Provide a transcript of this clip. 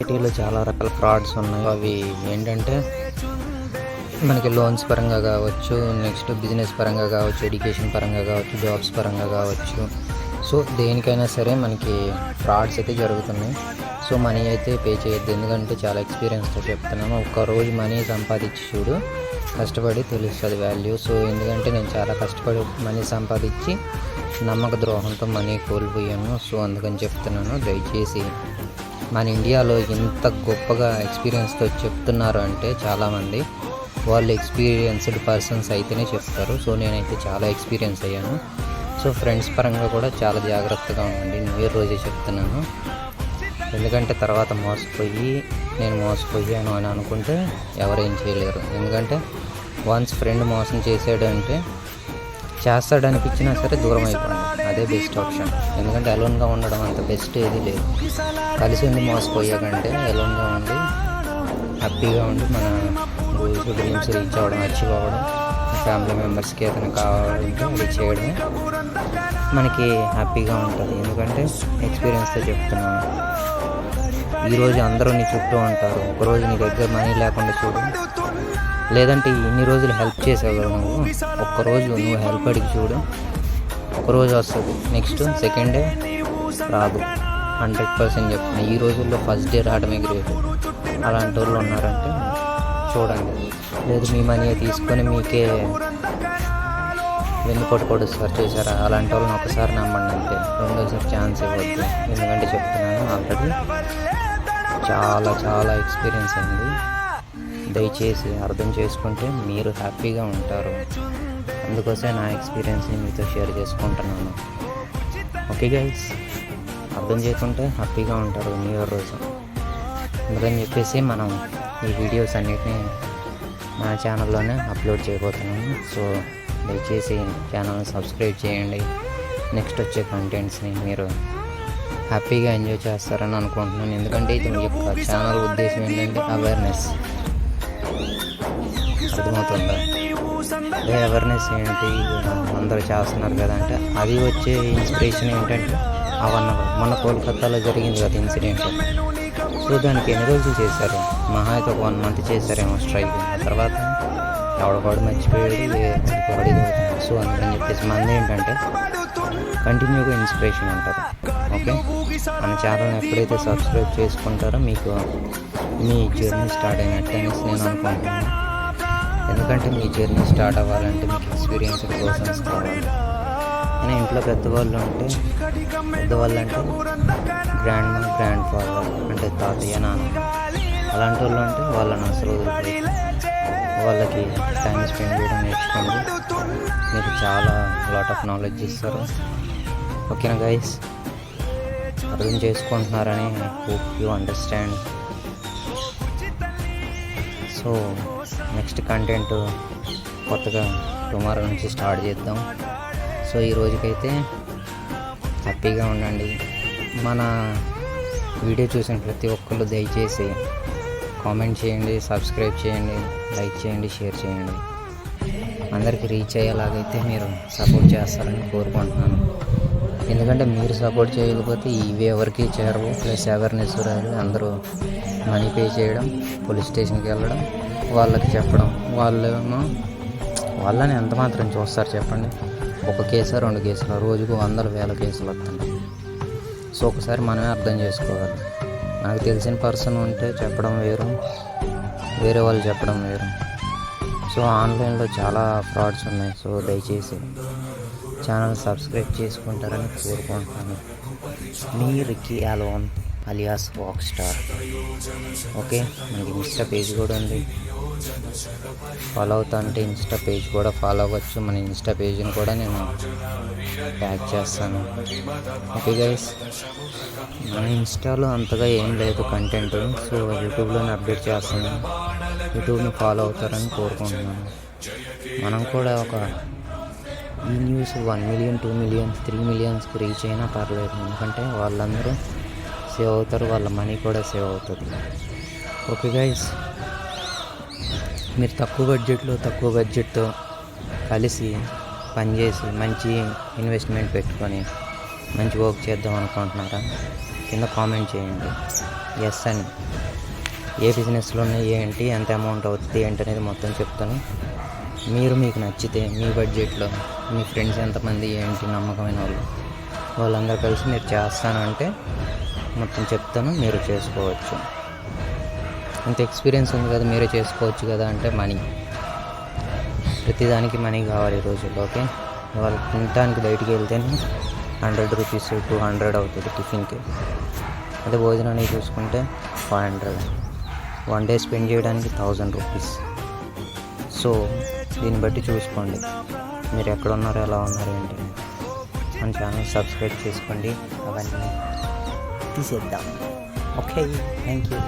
సిటీలో చాలా రకాల ఫ్రాడ్స్ ఉన్నాయి. అవి ఏంటంటే మనకి లోన్స్ పరంగా కావచ్చు, నెక్స్ట్ బిజినెస్ పరంగా కావచ్చు, ఎడ్యుకేషన్ పరంగా కావచ్చు, జాబ్స్ పరంగా కావచ్చు. సో దేనికైనా సరే మనకి ఫ్రాడ్స్ అయితే జరుగుతున్నాయి. సో మనీ అయితే పే చేయొద్దు, ఎందుకంటే చాలా ఎక్స్పీరియన్స్తో చెప్తున్నాను. ఒక్కరోజు మనీ సంపాదించి చూడు, కష్టపడి తెలుస్తుంది వాల్యూ. సో ఎందుకంటే నేను చాలా కష్టపడి మనీ సంపాదించి నమ్మక ద్రోహంతో మనీ కోల్పోయాను. సో అందుకని చెప్తున్నాను, దయచేసి మన ఇండియాలో ఇంత గొప్పగా ఎక్స్పీరియన్స్తో చెప్తున్నారు అంటే చాలామంది వాళ్ళు ఎక్స్పీరియన్స్డ్ పర్సన్స్ అయితేనే చెప్తారు. సో నేనైతే చాలా ఎక్స్పీరియన్స్ అయ్యాను. సో ఫ్రెండ్స్ పరంగా కూడా చాలా జాగ్రత్తగా ఉండండి. న్యూ ఇయర్ రోజే చెప్తున్నాను, ఎందుకంటే తర్వాత నేను మోసపోయాను అని అనుకుంటే ఎవరేం చేయలేరు. ఎందుకంటే వన్స్ ఫ్రెండ్ మోసం చేసాడు అంటే చేస్తాడు అనిపించినా సరే దూరం అయిపోయింది, అదే బెస్ట్ ఆప్షన్. ఎందుకంటే అలోన్గా ఉండడం అంత బెస్ట్ ఏది లేదు. కలిసి ఉండి మోసపోయాకంటే అలోన్గా ఉండి హ్యాపీగా ఉండి మన గోల్స్ డ్రీమ్స్ రీచ్ అవ్వడం, అచీవ్ అవ్వడం, ఫ్యామిలీ మెంబర్స్కి ఏదైనా కావాలంటే అది చేయడమే మనకి హ్యాపీగా ఉంటుంది. ఎందుకంటే ఎక్స్పీరియన్స్తో చెప్తున్నాను. ఈరోజు అందరూ నీ చుట్టూ ఉంటారు, ఒకరోజు నీ దగ్గర మనీ లేకుండా చూడు, లేదంటే ఇన్ని రోజులు హెల్ప్ చేసావు కదా నువ్వు, ఒక్కరోజు నువ్వు హెల్ప్ అడిగి చూడు, ఒకరోజు వస్తుంది, నెక్స్ట్ సెకండ్ డే రాదు. 100% చెప్తున్నా. ఈ రోజుల్లో ఫస్ట్ డే రావడమే గ్రేట్. అలాంటి వాళ్ళు ఉన్నారంటే చూడండి. లేదు మీ మనీ తీసుకొని మీకే వెన్నుపోటు పొడుస్తారు చేశారా, అలాంటి వాళ్ళని ఒకసారి నమ్మండి అంతే, రెండోసారి ఛాన్స్ ఇవ్వద్దు. ఎందుకంటే చెప్తున్నాను, ఆల్రెడీ చాలా ఎక్స్పీరియన్స్ అయింది. దయచేసి అర్థం చేసుకుంటే మీరు హ్యాపీగా ఉంటారు. అందుకోసమే నా ఎక్స్పీరియన్స్ని మీతో షేర్ చేసుకుంటున్నాను. ఓకే గైస్, అర్థం చేసుకుంటే హ్యాపీగా ఉంటారు న్యూ ఇయర్ రోజు. అందుకని చెప్పేసి మనం ఈ వీడియోస్ అన్నిటినీ మన ఛానల్లోనే అప్లోడ్ చేయబోతున్నాము. సో దయచేసి ఛానల్ని సబ్స్క్రైబ్ చేయండి. నెక్స్ట్ వచ్చే కంటెంట్స్ని మీరు హ్యాపీగా ఎంజాయ్ చేస్తారని అనుకుంటున్నాను. ఎందుకంటే ఇది మీ యొక్క ఛానల్ ఉద్దేశం ఏంటంటే అవేర్నెస్. అర్థమవుతుందా? అదే అవేర్నెస్ ఏంటి, అందరూ చేస్తున్నారు కదా అంటే అది వచ్చే ఇన్స్పిరేషన్ ఏంటంటే మొన్న కోల్కతాలో జరిగింది కదా ఇన్సిడెంట్. సో దానికి ఎన్ని రోజులు చేశారు, మహా అయితే ఒక 1 month చేశారేమో స్ట్రైక్. ఆ తర్వాత ఎవడపాడు మర్చిపోయాడు, వాడి. సో అందుకని చెప్పేసి మంది ఏంటంటే కంటిన్యూగా ఇన్స్పిరేషన్ ఉంటారు. ఓకే, మన ఛానల్ని ఎప్పుడైతే సబ్స్క్రైబ్ చేసుకుంటారో మీకు మీ జర్నీ స్టార్ట్ అయినట్టు అనేసి నేను అనుకుంటున్నాను. ఎందుకంటే మీ జర్నీ స్టార్ట్ అవ్వాలంటే మీకు ఎక్స్పీరియన్స్డ్ పర్సన్స్ కావాలి. కానీ ఇంట్లో పెద్దవాళ్ళు అంటే గ్రాండ్ ఫాదర్ అంటే తాతయ్య, నాన్న, అలాంటి వాళ్ళు అంటే వాళ్ళని అసలు వదిలిపోయి వాళ్ళకి టైం స్పెండ్ చేయడం నేర్చుకోండి. మీకు చాలా లాట్ ఆఫ్ నాలెడ్జ్ ఇస్తారు. ఓకేనా గైస్, అర్థం చేసుకుంటున్నారని hope you understand. So next content కొత్తగా టుమారో నుంచి స్టార్ట్ చేద్దాం. సో ఈ రోజుకైతే హ్యాపీగా ఉండండి. మన వీడియో చూసిన ప్రతి ఒక్కళ్ళు దయచేసి కామెంట్ చేయండి, సబ్స్క్రైబ్ చేయండి, లైక్ చేయండి, షేర్ చేయండి. అందరికీ రీచ్ అయ్యేలాగైతే మీరు సపోర్ట్ చేస్తారని కోరుకుంటున్నాను. ఎందుకంటే మీరు సపోర్ట్ చేయకపోతే ఇవి ఎవరికి చేరవు. ప్లస్ అవేర్నెస్ రాదు. అందరూ మనీ పే చేయడం, పోలీస్ స్టేషన్కి వెళ్ళడం, వాళ్ళకి చెప్పడం, వాళ్ళని ఎంత మాత్రం చూస్తారు చెప్పండి. 1 కేసు 2 కేసులు, రోజుకు 100,000 కేసులు వస్తున్నాయి. సో ఒకసారి మనమే అర్థం చేసుకోవాలి. నాకు తెలిసిన పర్సన్ ఉంటే చెప్పడం వేరు, వేరే వాళ్ళు చెప్పడం వేరు. సో ఆన్లైన్లో చాలా ఫ్రాడ్స్ ఉన్నాయి. సో దయచేసి ఛానల్ సబ్స్క్రైబ్ చేసుకుంటారని కోరుకుంటున్నాను. మీ Ricky Alvan alias rock star. Okay, మనకి ఇన్స్టా పేజ్ కూడా ఉంది, ఫాలో అవుతా అంటే ఇన్స్టా పేజ్ కూడా ఫాలో అవ్వచ్చు. మన ఇన్స్టా పేజ్ని కూడా నేను ట్యాగ్ చేస్తాను. ఓకే గైస్, మన ఇన్స్టాలో అంతగా ఏం లేదు కంటెంట్. సో యూట్యూబ్లోనే అప్డేట్ చేస్తాను. యూట్యూబ్ని ఫాలో అవుతారని కోరుకుంటున్నాను. మనం కూడా ఈ న్యూస్ 1 million, 2 million, 3 millionsకి రీచ్ అయినా పర్లేదు. ఎందుకంటే వాళ్ళందరూ సేవ్ అవుతారు, వాళ్ళ మనీ కూడా సేవ్ అవుతుంది. ఓకే గైస్, మీరు తక్కువ బడ్జెట్తో కలిసి పనిచేసి మంచి ఇన్వెస్ట్మెంట్ పెట్టుకొని మంచి వర్క్ చేద్దాం అనుకుంటున్నారా? కింద కామెంట్ చేయండి ఎస్ అని. ఏ బిజినెస్లో ఉన్నాయి ఏంటి, ఎంత అమౌంట్ అవుతుంది ఏంటి అనేది మొత్తం చెప్తాను. మీకు నచ్చితే మీ బడ్జెట్లో మీ ఫ్రెండ్స్ ఎంతమంది ఏంటి నమ్మకమైన వాళ్ళందరూ కలిసి మీరు చేస్తానంటే మొత్తం చెప్తాను, మీరు చేసుకోవచ్చు. ఇంత ఎక్స్పీరియన్స్ ఉంది కదా మీరే చేసుకోవచ్చు కదా అంటే మనీ, ప్రతిదానికి మనీ కావాలి ఈ రోజుల్లో. ఓకే, వాళ్ళు తినడానికి బయటికి వెళ్తేనే 100 రూపీస్ 200 అవుతుంది టిఫిన్కి. అదే భోజనానికి చూసుకుంటే 500, 1 డే స్పెండ్ చేయడానికి 1000 రూపీస్. సో దీన్ని బట్టి చూసుకోండి మీరు ఎక్కడ ఉన్నారో ఎలా ఉన్నారు ఏంటి. మన ఛానల్ సబ్స్క్రైబ్ చేసుకోండి, అవన్నీ తీసేద్దాం. Okay, thank you.